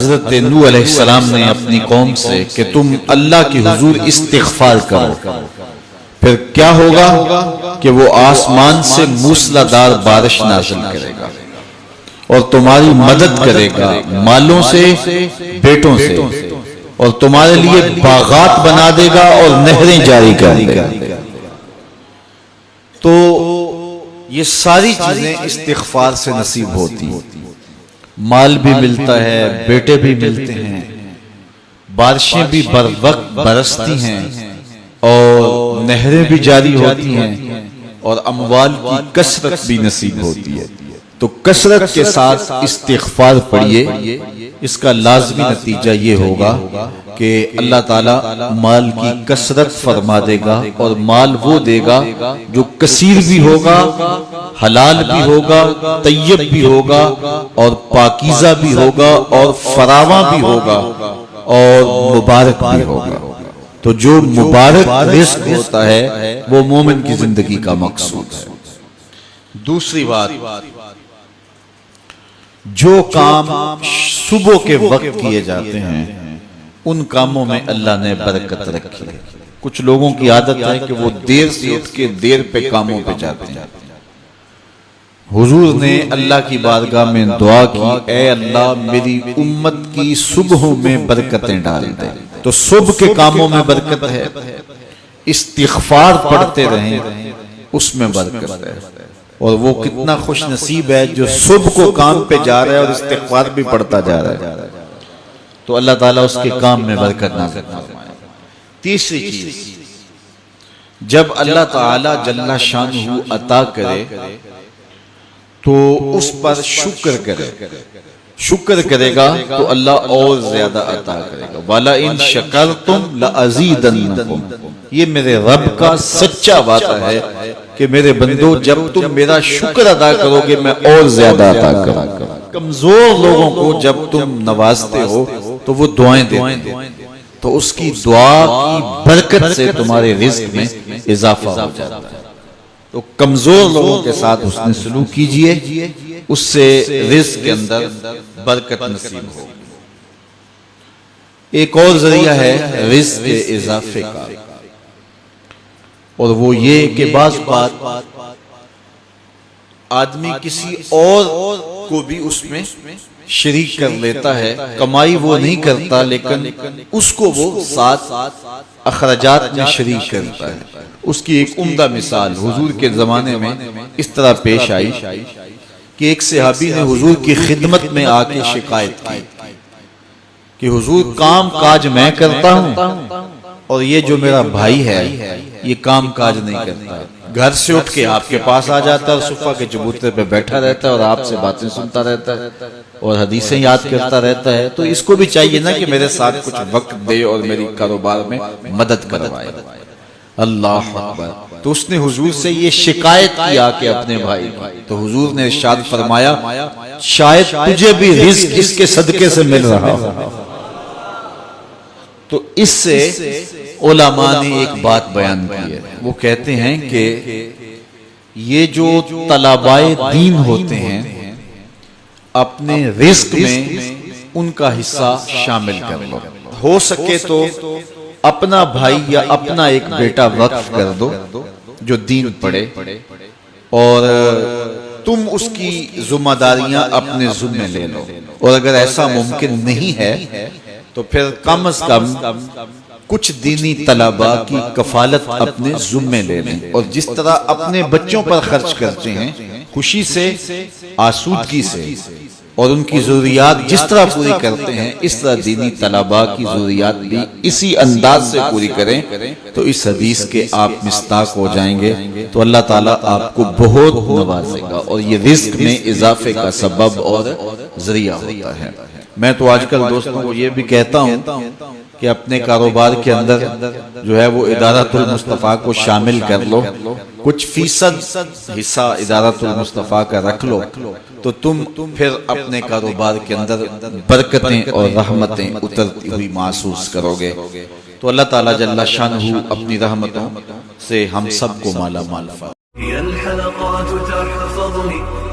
हज़रत नूह अलैहिस्सलाम ने अपनी कौम से कि तुम अल्लाह की हुजूर इस्तिग़फ़ार करो, फिर क्या होगा कि वो आसमान से मूसलाधार बारिश नाज़िल करेगा और तुम्हारी मदद करेगा मालों से, बेटों से, और तुम्हारे लिए बागात बना देगा और नहरें जारी कर देगा। तो ये सारी चीजें इस्तिग़फ़ार से नसीब होती हैं। माल भी मिलता है, बेटे भी मिलते हैं, बारिशें भी बर वक्त बरसती हैं और नहरें भी जारी होती हैं और अमवाल की कसरत भी नसीब होती है। तो कसरत के साथ इस्तिग़फ़ार पढ़िए, इसका लाज़मी नतीजा ये होगा कि अल्लाह ताला माल की कसरत फरमा देगा और माल वो देगा जो कसीर भी होगा, हलाल भी होगा, तय्यब भी होगा और पाकीज़ा भी होगा और फरावा भी होगा और मुबारक भी होगा। तो जो मुबारक रिज़्क़ होता है वो मोमिन की जिंदगी का मकसूद है। दूसरी बात, जो काम सुबह के वक्त किए जाते हैं उन कामों में अल्लाह ने बरकत रखी है। कुछ लोगों की आदत है कि वो देर से उठ के देर पे कामों पे जाते हैं। हुजूर ने अल्लाह की बारगाह में दुआ की, ऐ अल्लाह मेरी उम्मत की सुबहों में बरकतें डाल दे। तो सुबह के कामों में बरकत है, इस्तिग़फ़ार पढ़ते रहें उसमें बरकत है। और वो कितना खुश नसीब है जो सुबह को काम पे जा रहा है और इस्तिग़फ़ार भी पढ़ता जा रहा है। तो अल्लाह ताला उसके काम में बरकत नाज़िल फरमाए। तीसरी चीज, जब अल्लाह ताला जल्ला शानहू अता करे तो उस पर शुक्र करे। शुक्र करेगा तो अल्लाह और ज्यादा अता करेगा। वाला इन शकरतुम लअज़ीदन्नकुम, ये मेरे रब का सच्चा वादा है कि मेरे बंदो जब तुम मेरा शुक्र अदा करोगे मैं और ज्यादा अता करूंगा। कमजोर लोगों को जब तुम नवाजते हो तो वो दुआएं देते हैं, तो उसकी दुआ की बरकत से तुम्हारे रिज़्क़ में इजाफा हो जाता है। तो कमजोर लोगों के साथ उसने सलूक कीजिए, उससे रिज़्क़ के अंदर बरकत नसीब हो। एक और जरिया है रिज़्क़ के इजाफे का, और वो ये कि बाज़ बात आदमी किसी और को भी उसमें शरीक कर लेता है। कमाई वो नहीं करता लेकिन उसको वो साथ अखराजात में शरीक करता है। उसकी एक उम्दा मिसाल हुजूर के जमाने में इस तरह पेश आई कि एक सहाबी ने हुजूर की खिदमत में आके शिकायत की कि हुजूर काम काज मैं करता हूँ और ये जो मेरा भाई है ये काम काज नहीं करता। घर से उठ के आपके पास आ जाता है, सोफा के चबूतरे पे बैठा रहता है और आपसे बातें सुनता रहता है और हदीसें याद करता रहता है। तो इसको भी चाहिए ना कि मेरे साथ कुछ वक्त दे और मेरी कारोबार में मदद करवाए। अल्लाह अकबर। तो उसने हुजूर से ये शिकायत की आके अपने भाई की, तो हुजूर ने इरशाद फरमाया शायद तुझे भी रिज़्क़ इसके सदके से मिल रहा हो। तो इससे उलमा ने एक बात बयान की है, वो कहते हैं कि ये जो तलबाए दीन होते हैं अपने रिज़्क़ में उनका हिस्सा शामिल कर लो। हो सके तो अपना भाई या अपना एक बेटा वक्फ कर दो जो दीन पढ़े और तुम उसकी जिम्मेदारियां अपने ज़िम्मे ले लो। और अगर ऐसा मुमकिन नहीं है तो फिर कम से कम कुछ दीनी तलबा की कफालत अपने ज़िम्मे ले लें। और जिस तरह अपने बच्चों पर खर्च करते हैं खुशी से, आसूदगी से, और उनकी ज़रूरियात जिस तरह पूरी करते हैं इस तरह दीनी तलबा की ज़रूरियात भी इसी अंदाज से पूरी करें तो इस हदीस के आप मिस्ताक हो जाएंगे। तो अल्लाह ताला आपको बहुत नवाजेगा और ये रिज़्क़ में इजाफे का सबब और जरिया होता है। मैं तो आजकल दोस्तों को ये भी कहता हूँ कि अपने कारोबार के अंदर जो है वो इदारतुल मुस्तफ़ा को शामिल कर लो, कुछ फीसद हिस्सा इदारतुल मुस्तफ़ा का रख लो, तो तुम फिर अपने कारोबार के अंदर बरकतें और रहमतें उतरती हुई महसूस करोगे। तो अल्लाह ताला जल्ला शानहू अपनी रहमतों से हम सबको माला माल फरमाए।